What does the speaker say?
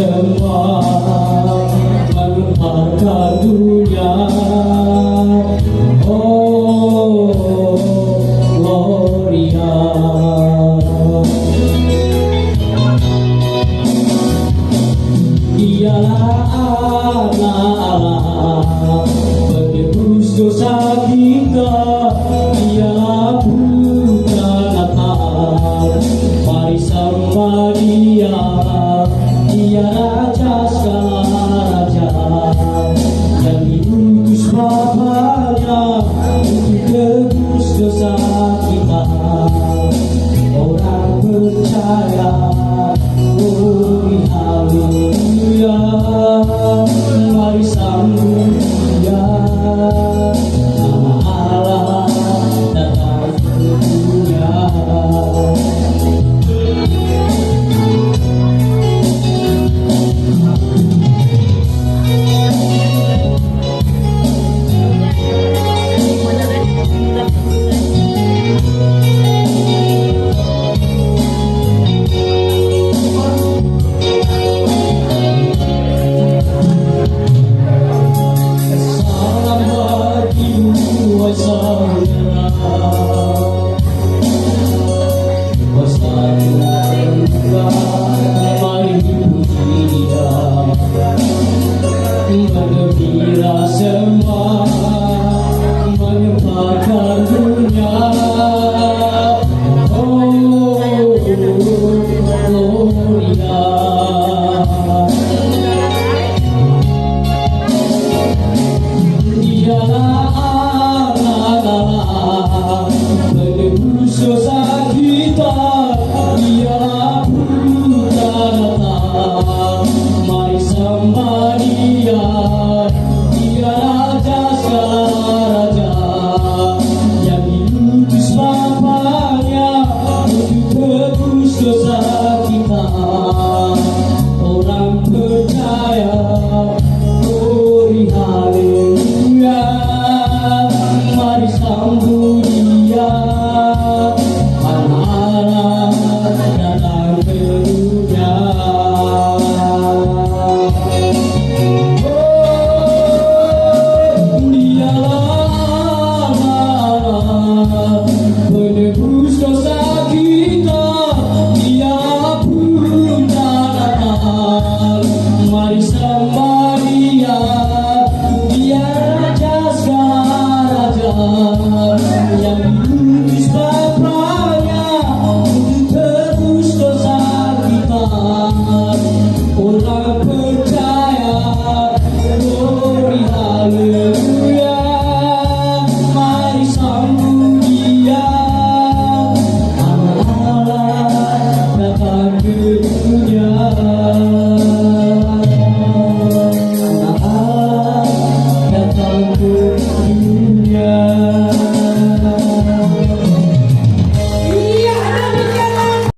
semua mengharga dunia. Oh Gloria, dialah anak Allah penebus dosa kita, dialah putra Natal, mari sembah Dia. Dia Raja segala raja yang diutus Bapanya untuk tebus dosa kita. Orang percaya, oh haleluya, mari sambut Dia. Nama Allah datang ke dunia. Menggembira semua menyembahkan dunia. Oh Gloria, dialah anak Allah penebus dosa